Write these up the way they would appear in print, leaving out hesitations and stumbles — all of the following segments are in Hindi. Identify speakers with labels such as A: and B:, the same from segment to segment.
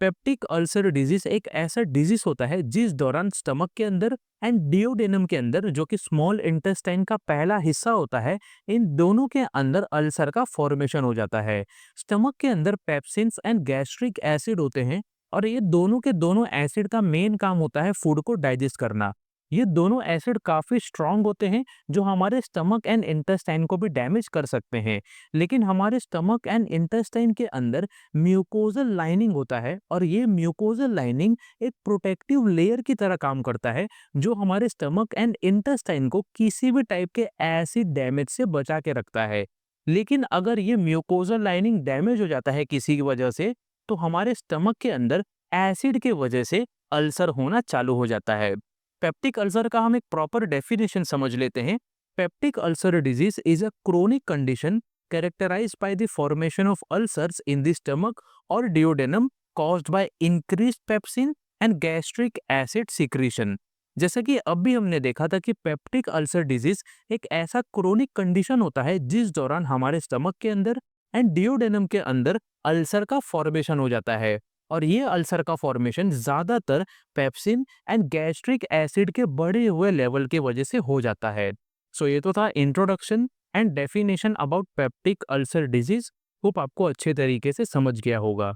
A: पेप्टिक अल्सर डिजीज एक ऐसा डिजीज होता है जिस दौरान स्टमक के अंदर एंड डियोडेनम के अंदर, जो कि स्मॉल इंटेस्टाइन का पहला हिस्सा होता है, इन दोनों के अंदर अल्सर का फॉर्मेशन हो जाता है। स्टमक के अंदर पेप्सिन्स एंड गैस्ट्रिक एसिड होते हैं और ये दोनों के दोनों एसिड का मेन काम होता है फूड को डाइजेस्ट करना। ये दोनों एसिड काफी स्ट्रांग होते हैं जो हमारे स्टमक एंड इंटेस्टाइन को भी डैमेज कर सकते हैं। लेकिन हमारे स्टमक एंड इंटेस्टाइन के अंदर म्यूकोजल लाइनिंग होता है और ये म्यूकोजल लाइनिंग एक प्रोटेक्टिव लेयर की तरह काम करता है जो हमारे स्टमक एंड इंटेस्टाइन को किसी भी टाइप के एसिड डैमेज से बचा के रखता है। लेकिन अगर ये म्यूकोजल लाइनिंग डैमेज हो जाता है किसी की वजह से, तो हमारे स्टमक के अंदर एसिड के वजह से अल्सर होना चालू हो जाता है। पेप्टिक अल्सर का हम एक प्रॉपर डेफिनेशन समझ लेते हैं। Peptic ulcer disease is a chronic condition characterized by the formation of ulcers in the stomach or duodenum caused by increased pepsin and gastric acid secretion। जैसा कि अभी हमने देखा था कि पेप्टिक अल्सर डिजीज एक ऐसा क्रोनिक कंडीशन होता है जिस दौरान हमारे स्टमक के अंदर एंड डियोडेनम के अंदर अल्सर का फॉर्मेशन हो जाता है और ये अल्सर का फॉर्मेशन ज्यादातर पेप्सिन एंड गैस्ट्रिक एसिड के बढ़े हुए लेवल के वजह से हो जाता है। सो ये तो था introduction and definition about peptic ulcer disease. Hope आपको अच्छे तरीके से समझ गया होगा।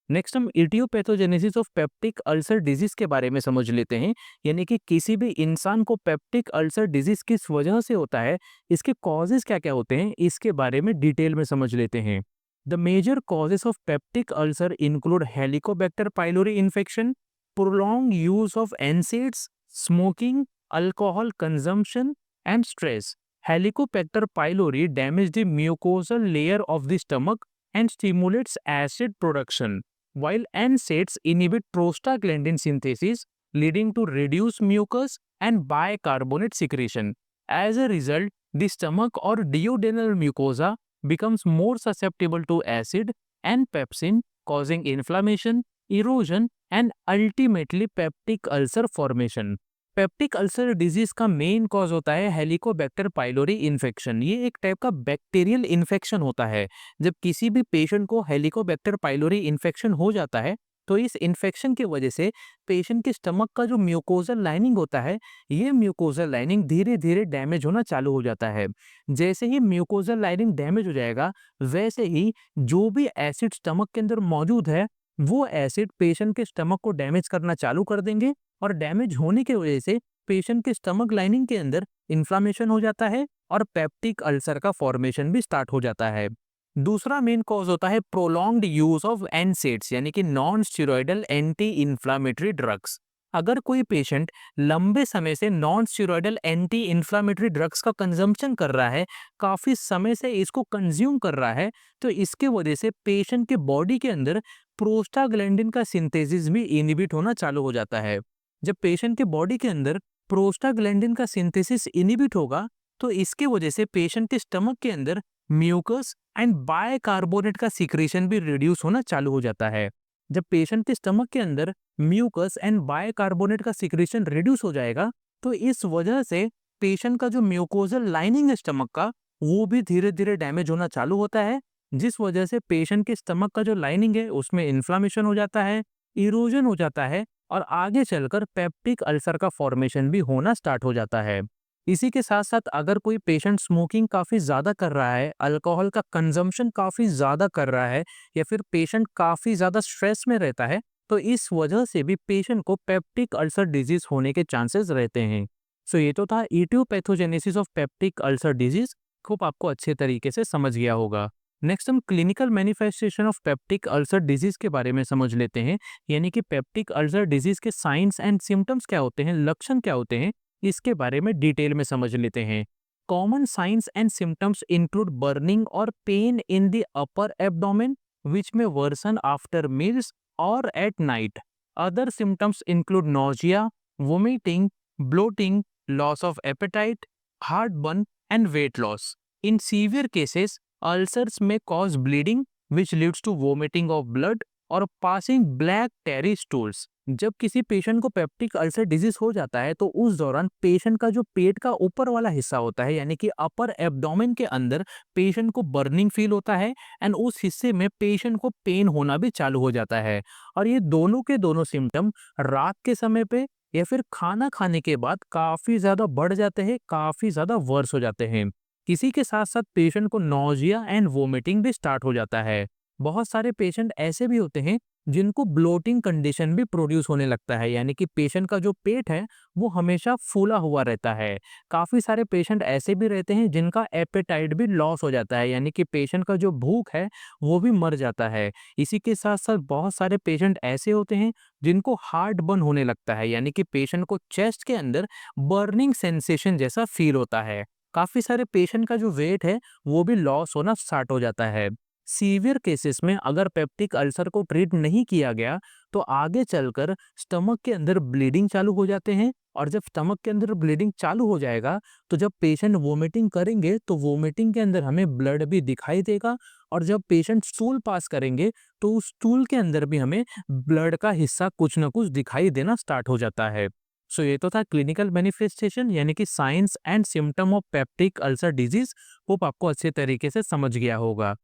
A: नेक्स्ट हम aetiopathogenesis of peptic ulcer disease के बारे में समझ लेते हैं, यानी कि किसी भी इंसान को पेप्टिक अल्सर डिजीज किस वजह से होता है, इसके कॉजेज क्या क्या होते हैं, इसके बारे में डिटेल में समझ लेते हैं। The major causes of peptic ulcer include Helicobacter pylori infection, prolong use of NSAIDs, smoking, alcohol consumption and stress. Helicobacter pylori damage the mucosal layer of the stomach and stimulates acid production, while NSAIDs inhibit prostaglandin synthesis, leading to reduced mucus and bicarbonate secretion. As a result, the stomach or duodenal mucosa becomes more susceptible to acid and pepsin, causing inflammation, erosion, and ultimately peptic ulcer formation. Peptic ulcer disease का मेन कॉज होता है हेलिकोबैक्टर पाइलोरी इन्फेक्शन। ये एक टाइप का बैक्टीरियल इन्फेक्शन होता है। जब किसी भी पेशेंट को हेलिकोबैक्टर पाइलोरी इन्फेक्शन हो जाता है तो इस इन्फेक्शन की वजह से पेशेंट के स्टमक का जो म्यूकोजल लाइनिंग होता है, ये म्यूकोजल लाइनिंग धीरे धीरे डैमेज होना चालू हो जाता है। जैसे ही म्यूकोजल लाइनिंग डैमेज हो जाएगा, वैसे ही जो भी एसिड स्टमक के अंदर मौजूद है वो एसिड पेशेंट के स्टमक को डैमेज करना चालू कर देंगे और डैमेज होने की वजह से पेशेंट के स्टमक लाइनिंग के अंदर इन्फ्लामेशन हो जाता है और पेप्टिक अल्सर का फॉर्मेशन भी स्टार्ट हो जाता है। दूसरा मेन कॉज होता है प्रोलॉन्ग्ड यूज ऑफ एनसेड्स, यानी कि non steroidal anti inflammatory drugs. अगर कोई पेशेंट लंबे समय से non steroidal anti inflammatory drugs का कंजम्पशन कर रहा है, काफी समय से इसको कंज्यूम कर रहा है, तो इसके वजह से पेशेंट के बॉडी के अंदर प्रोस्टाग्लैंडिन का सिंथेसिस भी इनहिबिट होना चालू हो जाता है। जब पेशेंट के बॉडी के अंदर प्रोस्टाग्लैंडिन का सिंथेसिस इनहिबिट होगा, तो इसके वजह से पेशेंट के स्टमक के अंदर म्यूकस एंड बायकार्बोनेट का सीक्रेशन भी रिड्यूस होना चालू हो जाता है। जब पेशेंट के स्टमक के अंदर म्यूकस एंड बायकार्बोनेट का सीक्रेशन रिड्यूस हो जाएगा, तो इस वजह से पेशेंट का जो म्यूकोजल लाइनिंग है स्टमक का, वो भी धीरे धीरे डैमेज होना चालू होता है, जिस वजह से पेशेंट के स्टमक का जो लाइनिंग है उसमें इन्फ्लामेशन हो जाता है, इरोजन हो जाता है और आगे चलकर पेप्टिक अल्सर का फॉर्मेशन भी होना स्टार्ट हो जाता है। इसी के साथ साथ अगर कोई पेशेंट स्मोकिंग काफ़ी ज़्यादा कर रहा है, अल्कोहल का कंजम्पशन काफ़ी ज़्यादा कर रहा है या फिर पेशेंट काफ़ी ज़्यादा स्ट्रेस में रहता है, तो इस वजह से भी पेशेंट को पेप्टिक अल्सर डिजीज होने के चांसेस रहते हैं। सो ये तो था aetiopathogenesis of peptic ulcer disease. खूब आपको अच्छे तरीके से समझ गया होगा। नेक्स्ट हम clinical manifestation of peptic ulcer disease के बारे में समझ लेते हैं, यानी कि पेप्टिक अल्सर डिजीज के साइंस एंड सिम्टम्स क्या होते हैं, लक्षण क्या होते हैं, इसके बारे में डिटेल में समझ लेते हैं। Common signs and symptoms include burning और pain in the upper abdomen which may worsen after meals और at night. Other symptoms include nausea, vomiting, bloating, loss of appetite, heartburn and weight loss. In severe cases, ulcers may cause bleeding, which leads to vomiting of blood, और पासिंग ब्लैक टेरी स्टूल्स। जब किसी पेशेंट को पेप्टिक अल्सर डिजीज हो जाता है तो उस दौरान पेशेंट का जो पेट का ऊपर वाला हिस्सा होता है यानी कि अपर एब्डोमेन के अंदर पेशेंट को बर्निंग फील होता है एंड उस हिस्से में पेशेंट को पेन होना भी चालू हो जाता है। और ये दोनों के दोनों सिम्टम रात के समय पे या फिर खाना खाने के बाद काफी ज्यादा बढ़ जाते हैं, काफी ज्यादा वर्स हो जाते हैं। किसी के साथ साथ पेशेंट को नौजिया एंड वोमिटिंग भी स्टार्ट हो जाता है। बहुत सारे पेशेंट ऐसे भी होते हैं जिनको ब्लोटिंग कंडीशन भी प्रोड्यूस होने लगता है यानी कि पेशेंट का जो पेट है वो हमेशा फूला हुआ रहता है। काफी सारे पेशेंट ऐसे भी रहते हैं जिनका एपेटाइट भी लॉस हो जाता है यानी कि पेशेंट का जो भूख है वो भी मर जाता है। इसी के साथ साथ बहुत सारे पेशेंट ऐसे होते हैं जिनको हार्ट बर्न होने लगता है यानी कि पेशेंट को चेस्ट के अंदर बर्निंग सेंसेशन जैसा फील होता है। काफी सारे पेशेंट का जो वेट है वो भी लॉस होना स्टार्ट हो जाता है। सीवियर केसेस में अगर पेप्टिक अल्सर को ट्रीट नहीं किया गया तो आगे चलकर स्टमक के अंदर ब्लीडिंग चालू हो जाते हैं। और जब स्टमक के अंदर ब्लीडिंग चालू हो जाएगा तो जब पेशेंट वोमिटिंग करेंगे तो वोमिटिंग के अंदर हमें ब्लड भी दिखाई देगा। और जब पेशेंट स्टूल पास करेंगे तो उस स्टूल के अंदर भी हमें ब्लड का हिस्सा कुछ ना कुछ दिखाई देना स्टार्ट हो जाता है। सो ये तो था क्लिनिकल मैनिफेस्टेशन यानी कि science and symptom of peptic ulcer disease. Hope आपको अच्छे तरीके से समझ गया होगा।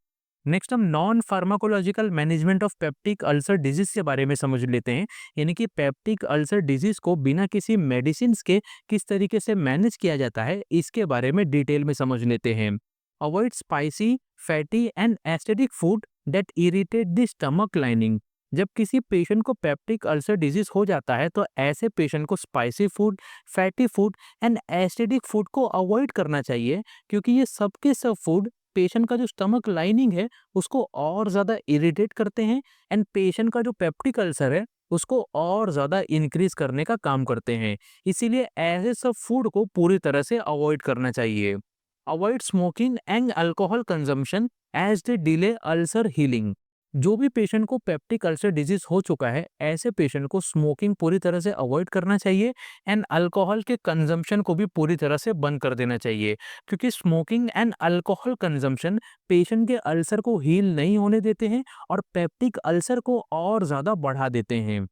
A: नेक्स्ट हम non pharmacological management of peptic ulcer disease के बारे में समझ लेते हैं यानी कि पेप्टिक अल्सर डिजीज को बिना किसी मेडिसिन के किस तरीके से मैनेज किया जाता है इसके बारे में डिटेल में समझ लेते हैं। Avoid spicy, fatty and acidic food that irritate the stomach lining. जब किसी पेशेंट को पेप्टिक अल्सर डिजीज हो जाता है तो ऐसे पेशेंट को spicy food, fatty food and acidic food को अवॉइड करना चाहिए क्योंकि ये सब के सब फूड पेशेंट का जो स्टमक लाइनिंग है उसको और ज़्यादा इरिटेट करते हैं एंड पेशेंट का जो पेप्टिक अल्सर है उसको और ज़्यादा इंक्रीज करने का काम करते हैं। इसीलिए ऐसे सब फूड को पूरी तरह से अवॉइड करना चाहिए। Avoid smoking and alcohol consumption as they delay ulcer healing. जो भी पेशेंट को पेप्टिक अल्सर डिजीज हो चुका है ऐसे पेशेंट को स्मोकिंग पूरी तरह से अवॉइड करना चाहिए एंड अल्कोहल के कंजम्पशन को भी पूरी तरह से बंद कर देना चाहिए क्योंकि smoking and alcohol consumption patient के अल्सर को हील नहीं होने देते हैं और पेप्टिक अल्सर को और ज़्यादा बढ़ा देते हैं।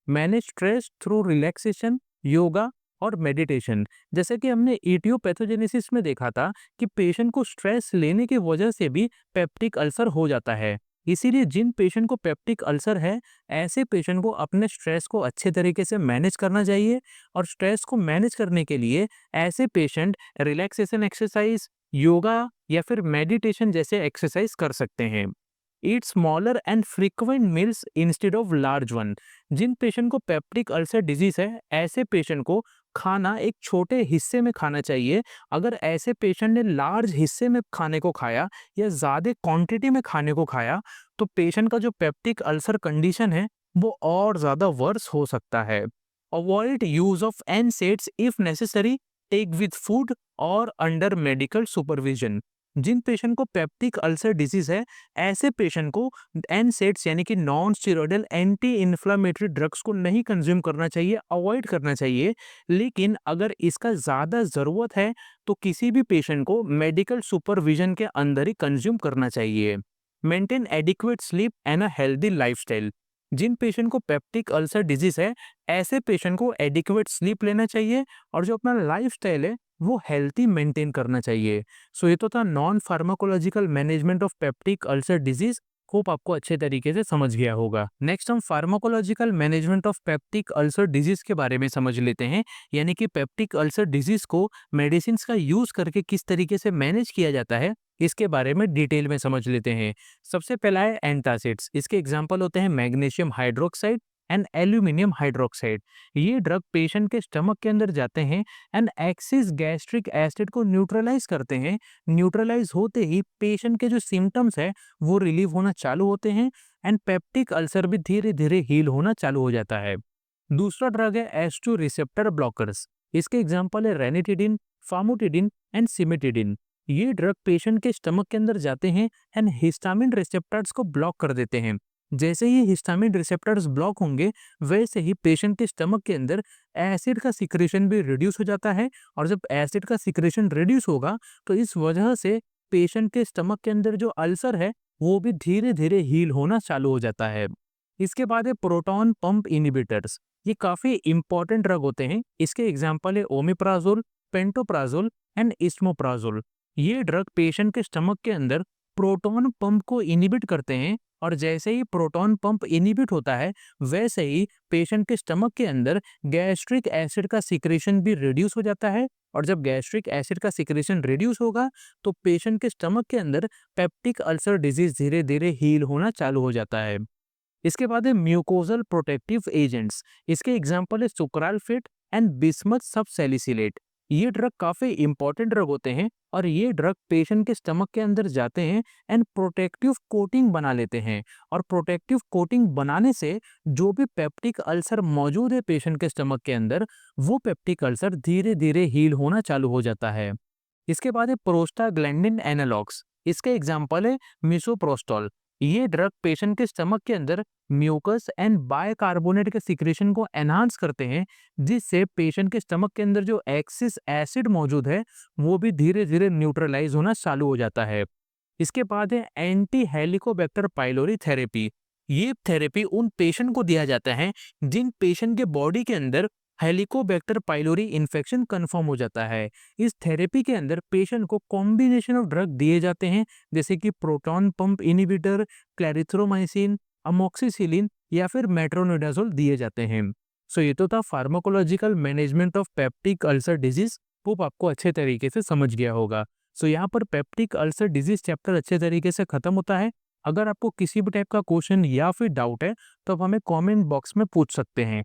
A: Manage stress through relaxation, yoga और मेडिटेशन। जैसे कि हमने इटियोपैथोजेनेसिस में देखा था कि पेशेंट को स्ट्रेस लेने की वजह से भी पेप्टिक अल्सर हो जाता है। इसीलिए जिन पेशेंट को पेप्टिक अल्सर है ऐसे पेशेंट को अपने स्ट्रेस को अच्छे तरीके से मैनेज करना चाहिए। और स्ट्रेस को मैनेज करने के लिए ऐसे पेशेंट रिलैक्सेशन एक्सरसाइज, योगा या फिर मेडिटेशन जैसे एक्सरसाइज कर सकते हैं। Eat smaller and frequent meals instead of large one. जिन पेशेंट को पेप्टिक अल्सर डिजीज है ऐसे पेशेंट को खाना एक छोटे हिस्से में खाना चाहिए। अगर ऐसे पेशेंट ने लार्ज हिस्से में खाने को खाया या ज़्यादा क्वांटिटी में खाने को खाया तो पेशेंट का जो पेप्टिक अल्सर कंडीशन है वो और ज़्यादा वर्स हो सकता है। Avoid use of NSAIDs if necessary, take with food और अंडर मेडिकल सुपरविजन। जिन पेशेंट को पेप्टिक अल्सर डिजीज है ऐसे पेशेंट को एनसेड्स यानी कि non steroidal anti inflammatory drugs को नहीं कंज्यूम करना चाहिए, अवॉइड करना चाहिए। लेकिन अगर इसका ज़्यादा ज़रूरत है तो किसी भी पेशेंट को मेडिकल सुपरविजन के अंदर ही कंज्यूम करना चाहिए। Maintain adequate sleep and a healthy lifestyle. जिन पेशेंट को पेप्टिक अल्सर डिजीज है ऐसे पेशेंट को एडिक्वेट स्लीप लेना चाहिए और जो अपना लाइफस्टाइल है वो हेल्थी मेंटेन करना चाहिए। सो ये तो था non pharmacological management of peptic ulcer disease. Hope आपको अच्छे तरीके से समझ गया होगा। नेक्स्ट हम pharmacological management of peptic ulcer disease के बारे में समझ लेते हैं यानी कि पेप्टिक अल्सर डिजीज को मेडिसिन का यूज करके किस तरीके से मैनेज किया जाता है इसके बारे में डिटेल में समझ लेते हैं। सबसे पहला है एंटासिड्स। इसके एग्जाम्पल होते हैं magnesium hydroxide and aluminium hydroxide. ये ड्रग पेशेंट के स्टमक के अंदर जाते हैं एंड एक्सिस गैस्ट्रिक एसिड को न्यूट्रलाइज करते हैं। न्यूट्रलाइज होते ही पेशेंट के जो सिम्टम्स है वो रिलीव होना चालू होते हैं एंड पेप्टिक अल्सर भी धीरे धीरे हील होना चालू हो जाता है। दूसरा ड्रग है एस2 रिसेप्टर ब्लॉकर्स। इसके एग्जाम्पल है रेनिटिडिन, फार्मोटिडिन एंड सिमेटिडिन। ये ड्रग पेशेंट के स्टमक के अंदर जाते हैं एंड हिस्टामिन रिसेप्टर्स को ब्लॉक कर देते हैं। जैसे ही हिस्टामिन रिसेप्टर्स ब्लॉक होंगे वैसे ही पेशेंट के स्टमक के अंदर एसिड का सिक्रेशन भी रिड्यूस हो जाता है। और जब एसिड का सिक्रेशन रिड्यूस होगा तो इस वजह से पेशेंट के स्टमक के अंदर जो अल्सर है वो भी धीरे धीरे हील होना चालू हो जाता है। इसके बाद है प्रोटॉन पंप इनहिबिटर्स। ये काफी इंपॉर्टेंट ड्रग होते हैं। इसके एग्जांपल है ओमिप्राजोल, पेंटोप्राजोल एंड इस्मोप्राजोल। ये ड्रग पेशेंट के स्टमक के अंदर प्रोटॉन पंप को इनहिबिट करते हैं, और जैसे ही प्रोटॉन पंप इनहिबिट होता है, वैसे ही पेशेंट के स्टमक के अंदर गैस्ट्रिक एसिड का सिक्रेशन भी रिड्यूस हो जाता है। और जब गैस्ट्रिक एसिड का सिक्रेशन रिड्यूस होगा, तो पेशेंट के स्टमक के अंदर पेप्टिक अल्सर डिजीज धीरे धीरे हील होना चालू हो जाता है। इसके बाद है म्यूकोजल प्रोटेक्टिव एजेंट्स। इसके एग्जांपल है सुक्रालफेट एंड बिस्मथ सब सैलिसिलेट। ये ड्रग काफी इंपॉर्टेंट ड्रग होते हैं, और ये ड्रग पेशेंट के स्टमक के अंदर जाते हैं एंड प्रोटेक्टिव कोटिंग बना लेते हैं। और प्रोटेक्टिव कोटिंग बनाने से जो भी पेप्टिक अल्सर मौजूद है पेशेंट के स्टमक के अंदर, वो पेप्टिक अल्सर धीरे धीरे हील होना चालू हो जाता है। इसके बाद है प्रोस्टाग्लैंडिन एनालॉग्स। इसके एग्जांपल है मिसोप्रोस्टॉल। ये ड्रग पेशेंट के स्टमक के अंदर म्यूकस एंड बायकार्बोनेट के सिक्रेशन को एनहांस करते हैं, जिससे पेशेंट के स्टमक के अंदर जो एक्सिस एसिड मौजूद है, वो भी धीरे धीरे न्यूट्रलाइज होना चालू हो जाता है। इसके बाद है एंटी हेलिकोबैक्टर पाइलोरी थेरेपी। ये थेरेपी उन पेशेंट को दिया जाता है जिन पेशेंट के बॉडी के अंदर हेलिकोबैक्टर पाइलोरी इन्फेक्शन कंफर्म हो जाता है। इस थेरेपी के अंदर पेशेंट को कॉम्बिनेशन ऑफ ड्रग दिए जाते हैं, जैसे कि proton pump inhibitor, clarithromycin, amoxicillin या फिर मेट्रोनिडाजोल दिए जाते हैं। सो ये तो था pharmacological management of peptic ulcer disease. Hope आपको अच्छे तरीके से समझ गया होगा। सो यहाँ पर पेप्टिक अल्सर डिजीज चैप्टर अच्छे तरीके से खत्म होता है। अगर आपको किसी भी टाइप का क्वेश्चन या फिर डाउट है, तो आप हमें कमेंट बॉक्स में पूछ सकते हैं।